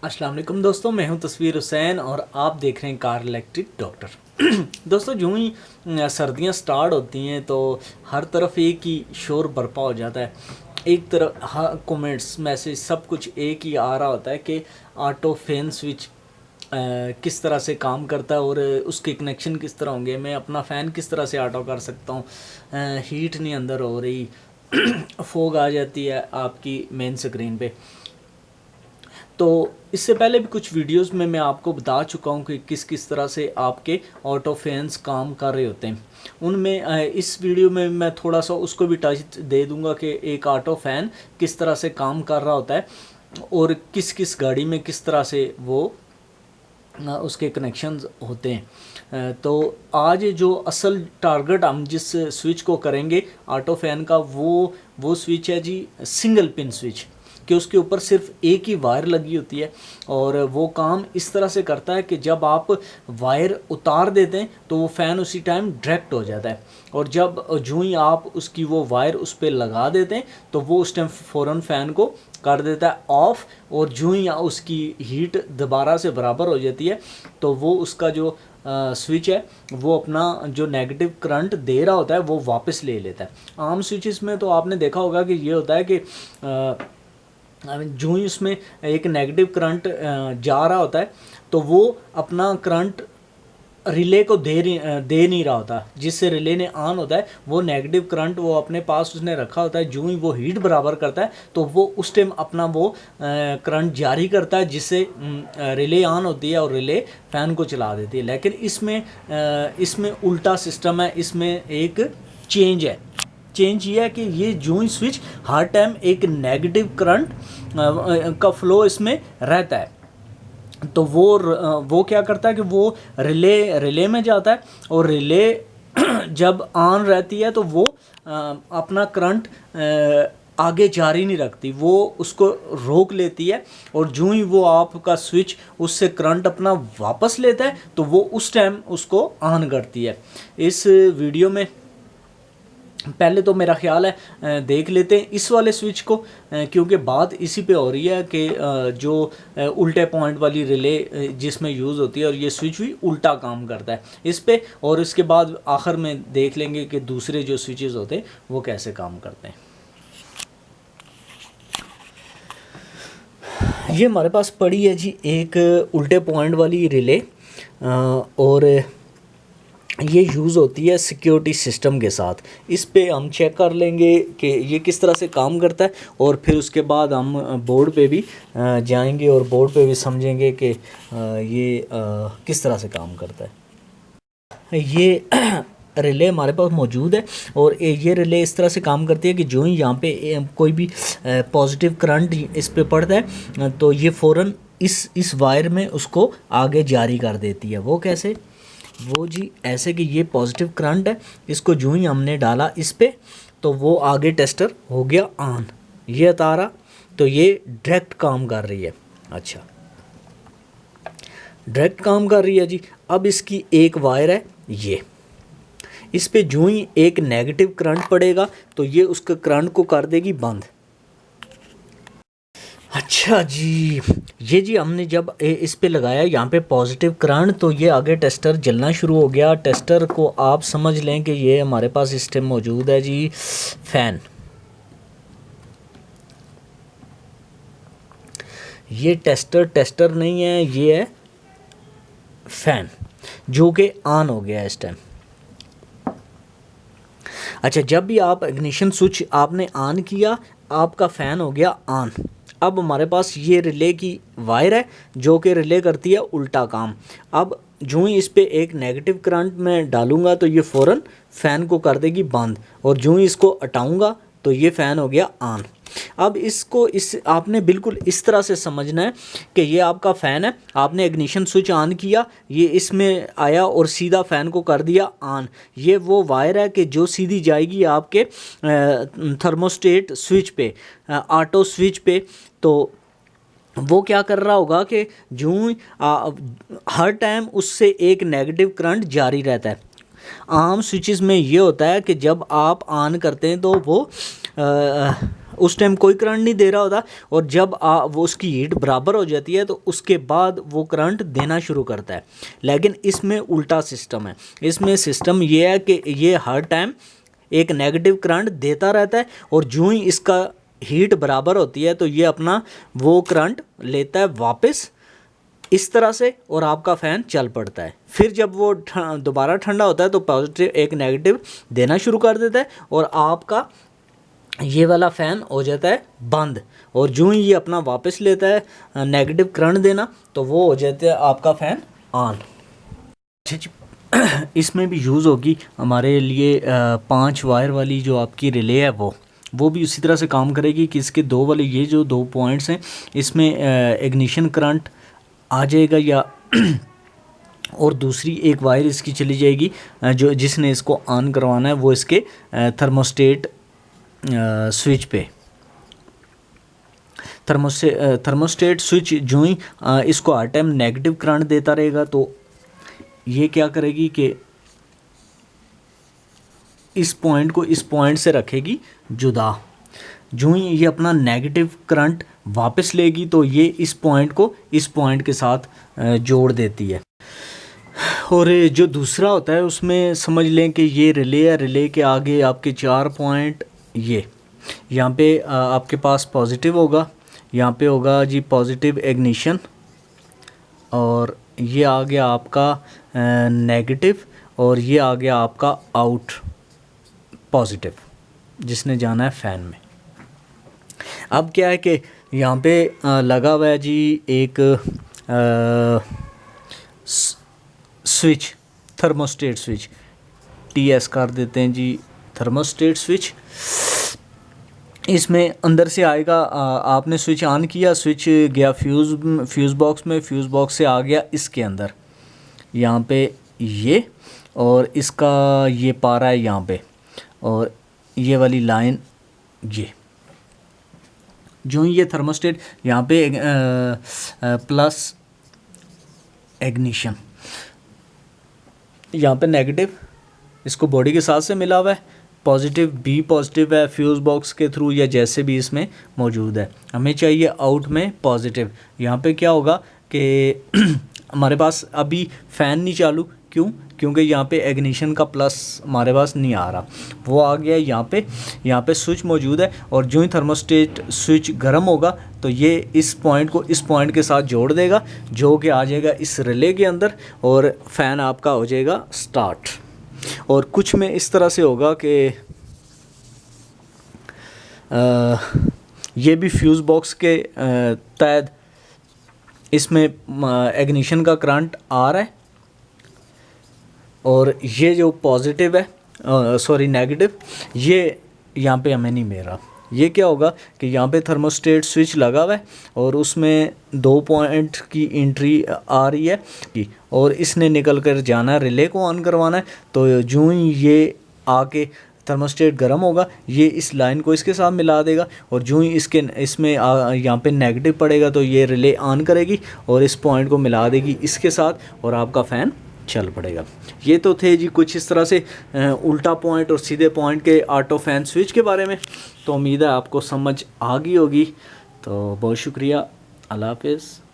अस्सलाम वालेकुम दोस्तों, मैं हूं तस्वीर हुसैन और आप देख रहे हैं कार इलेक्ट्रिक डॉक्टर। दोस्तों, यूं ही सर्दियां स्टार्ट होती हैं तो हर तरफ एक ही शोर बरपा हो जाता है। एक तरफ कमेंट्स मैसेज सब कुछ एक ही आ रहा होता है कि ऑटो फैन स्विच किस तरह से काम करता है और उसके कनेक्शन किस तरह होंगे, मैं अपना फ़ैन किस तरह से ऑटो कर सकता हूँ, हीट नहीं अंदर हो रही, फोग आ जाती है आपकी मेन स्क्रीन पे। तो इससे पहले भी कुछ वीडियोस में मैं आपको बता चुका हूँ कि किस किस तरह से आपके ऑटो फैंस काम कर रहे होते हैं। उनमें इस वीडियो में मैं थोड़ा सा उसको भी टच दे दूँगा कि एक ऑटो फ़ैन किस तरह से काम कर रहा होता है और किस किस गाड़ी में किस तरह से वो उसके कनेक्शंस होते हैं। तो आज जो असल टारगेट हम जिस स्विच को करेंगे ऑटो फैन का, वो स्विच है जी सिंगल पिन स्विच, कि उसके ऊपर सिर्फ एक ही वायर लगी होती है और वो काम इस तरह से करता है कि जब आप वायर उतार देते हैं तो वो फ़ैन उसी टाइम डायरेक्ट हो जाता है, और जब जो ही आप उसकी वो वायर उस पर लगा देते हैं तो वो उस टाइम फ़ौरन फ़ैन को कर देता है ऑफ़, और जो ही उसकी हीट दोबारा से बराबर हो जाती है तो वो उसका जो स्विच है वो अपना जो नेगेटिव करंट दे रहा होता है वो वापस ले लेता है। आम स्विचेस में तो आपने देखा होगा कि ये होता है कि जो ही उसमें एक नेगेटिव करंट जा रहा होता है तो वो अपना करंट रिले को दे नहीं रहा होता, जिससे रिले ने ऑन होता है वो नेगेटिव करंट वो अपने पास उसने रखा होता है। जो ही वो हीट बराबर करता है तो वो उस टाइम अपना वो करंट जारी करता है, जिससे रिले ऑन होती है और रिले फ़ैन को चला देती है। लेकिन इसमें उल्टा सिस्टम है, इसमें एक चेंज है। चेंज ये है कि ये जो ही स्विच हर टाइम एक नेगेटिव करंट का फ्लो इसमें रहता है, तो वो क्या करता है कि वो रिले में जाता है और रिले जब ऑन रहती है तो वो अपना करंट आगे जारी नहीं रखती, वो उसको रोक लेती है, और जो ही वो आपका स्विच उससे करंट अपना वापस लेता है तो वो उस टाइम उसको ऑन करती है। इस वीडियो में पहले तो मेरा ख्याल है देख लेते हैं इस वाले स्विच को, क्योंकि बात इसी पे हो रही है कि जो उल्टे पॉइंट वाली रिले जिसमें यूज़ होती है और ये स्विच भी उल्टा काम करता है इस पे, और इसके बाद आखिर में देख लेंगे कि दूसरे जो स्विचेस होते हैं वो कैसे काम करते हैं। ये हमारे पास पड़ी है जी एक उल्टे पॉइंट वाली रिले, और ये यूज़ होती है सिक्योरिटी सिस्टम के साथ। इस पे हम चेक कर लेंगे कि ये किस तरह से काम करता है, और फिर उसके बाद हम बोर्ड पे भी जाएंगे और बोर्ड पे भी समझेंगे कि ये किस तरह से काम करता है। ये रिले हमारे पास मौजूद है और ये रिले इस तरह से काम करती है कि जो ही यहाँ पे कोई भी पॉजिटिव करंट इस पे पड़ता है तो ये फ़ौरन इस वायर में उसको आगे जारी कर देती है। वो कैसे? वो जी ऐसे कि ये पॉजिटिव करंट है, इसको जो ही हमने डाला इस पे तो वो आगे टेस्टर हो गया ऑन, ये तारा, तो ये डायरेक्ट काम कर रही है। अच्छा, डायरेक्ट काम कर रही है जी। अब इसकी एक वायर है, ये इस पे जो ही एक नेगेटिव करंट पड़ेगा तो ये उसका करंट को कर देगी बंद। अच्छा जी, ये जी हमने जब इस पे लगाया यहाँ पे पॉजिटिव करंट तो ये आगे टेस्टर जलना शुरू हो गया। टेस्टर को आप समझ लें कि ये हमारे पास इस टाइम मौजूद है जी फ़ैन। ये टेस्टर नहीं है, ये है फ़ैन जो कि ऑन हो गया है इस टाइम। अच्छा, जब भी आप इग्निशन स्विच आपने ऑन किया आपका फ़ैन हो गया ऑन। अब हमारे पास ये रिले की वायर है जो कि रिले करती है उल्टा काम। अब जो ही इस पे एक नेगेटिव करंट मैं डालूंगा तो ये फ़ौरन फ़ैन को कर देगी बंद, और जो ही इसको हटाऊंगा तो ये फ़ैन हो गया ऑन। अब इसको आपने बिल्कुल इस तरह से समझना है कि ये आपका फ़ैन है, आपने इग्निशन स्विच ऑन किया, ये इसमें आया और सीधा फ़ैन को कर दिया ऑन। ये वो वायर है कि जो सीधी जाएगी आपके थर्मोस्टेट स्विच पे, ऑटो स्विच पे। तो वो क्या कर रहा होगा कि जो हर टाइम उससे एक नेगेटिव करंट जारी रहता है। आम स्विचेस में ये होता है कि जब आप ऑन करते हैं तो वो उस टाइम कोई करंट नहीं दे रहा होता, और जब वो उसकी हीट बराबर हो जाती है तो उसके बाद वो करंट देना शुरू करता है। लेकिन इसमें उल्टा सिस्टम है। इसमें सिस्टम ये है कि ये हर टाइम एक नेगेटिव करंट देता रहता है, और जो ही इसका हीट बराबर होती है तो ये अपना वो करंट लेता है वापस इस तरह से, और आपका फ़ैन चल पड़ता है। फिर जब वो दोबारा ठंडा होता है तो पॉजिटिव एक नेगेटिव देना शुरू कर देता है, और आपका ये वाला फ़ैन हो जाता है बंद। और जो ही ये अपना वापस लेता है नेगेटिव करंट देना, तो वो हो जाता है आपका फ़ैन ऑन। अच्छा जी, इसमें भी यूज़ होगी हमारे लिए 5 वायर वाली जो आपकी रिले है, वो भी उसी तरह से काम करेगी कि इसके 2 वाले ये जो 2 पॉइंट्स हैं, इसमें इग्निशन करंट आ जाएगा या और दूसरी एक वायर इसकी चली जाएगी जो जिसने इसको ऑन करवाना है, वो इसके थर्मोस्टेट स्विच पे। थर्मोस्टेट स्विच जो ही इसको हर टाइम नेगेटिव करंट देता रहेगा, तो ये क्या करेगी कि इस पॉइंट को इस पॉइंट से रखेगी जुदा। जो ही ये अपना नेगेटिव करंट वापस लेगी तो ये इस पॉइंट को इस पॉइंट के साथ जोड़ देती है। और जो दूसरा होता है उसमें समझ लें कि ये रिले है, रिले के आगे आपके 4 पॉइंट, ये यहाँ पे आपके पास पॉजिटिव होगा, यहाँ पे होगा जी पॉजिटिव इग्निशन, और ये आ गया आपका नेगेटिव, और ये आ गया आपका आउट पॉजिटिव जिसने जाना है फ़ैन में। अब क्या है कि यहाँ पे लगा हुआ है जी एक स्विच, थर्मोस्टेट स्विच, TS कर देते हैं जी थर्मोस्टेट स्विच। इसमें अंदर से आएगा, आपने स्विच ऑन किया, स्विच गया फ्यूज़ बॉक्स में, फ्यूज़ बॉक्स से आ गया इसके अंदर यहाँ पे ये, और इसका ये पारा है यहाँ पे, और ये वाली लाइन ये। जो ही ये थर्मोस्टेट यहाँ पे प्लस इग्निशन, यहाँ पे नेगेटिव इसको बॉडी के साथ से मिला हुआ है, पॉजिटिव भी पॉजिटिव है फ्यूज़ बॉक्स के थ्रू या जैसे भी इसमें मौजूद है। हमें चाहिए आउट में पॉजिटिव। यहाँ पे क्या होगा कि हमारे पास अभी फ़ैन नहीं चालू, क्यों? क्योंकि यहाँ पे इग्निशन का प्लस हमारे पास नहीं आ रहा, वो आ गया यहाँ पे स्विच मौजूद है, और जो ही थर्मोस्टेट स्विच गर्म होगा तो ये इस पॉइंट को इस पॉइंट के साथ जोड़ देगा, जो कि आ जाएगा इस रिले के अंदर, और फ़ैन आपका हो जाएगा स्टार्ट। और कुछ में इस तरह से होगा कि ये भी फ्यूज़ बॉक्स के तहत इसमें इग्निशन का करंट आ रहा है, और ये जो पॉजिटिव है सॉरी नेगेटिव, ये यहाँ पे हमें नहीं मिल रहा। ये क्या होगा कि यहाँ पे थर्मोस्टेट स्विच लगा हुआ है, और उसमें 2 पॉइंट की एंट्री आ रही है, और इसने निकल कर जाना है, रिले को ऑन करवाना है। तो जो ही ये आके थर्मोस्टेट गर्म होगा, ये इस लाइन को इसके साथ मिला देगा, और जो ही इसमें यहाँ पे नेगेटिव पड़ेगा तो ये रिले ऑन करेगी और इस पॉइंट को मिला देगी इसके साथ, और आपका फ़ैन चल पड़ेगा। ये तो थे जी कुछ इस तरह से उल्टा पॉइंट और सीधे पॉइंट के ऑटो फ़ैन स्विच के बारे में। तो उम्मीद है आपको समझ आ गई होगी। तो बहुत शुक्रिया, अल्लाह हाफ़िज़।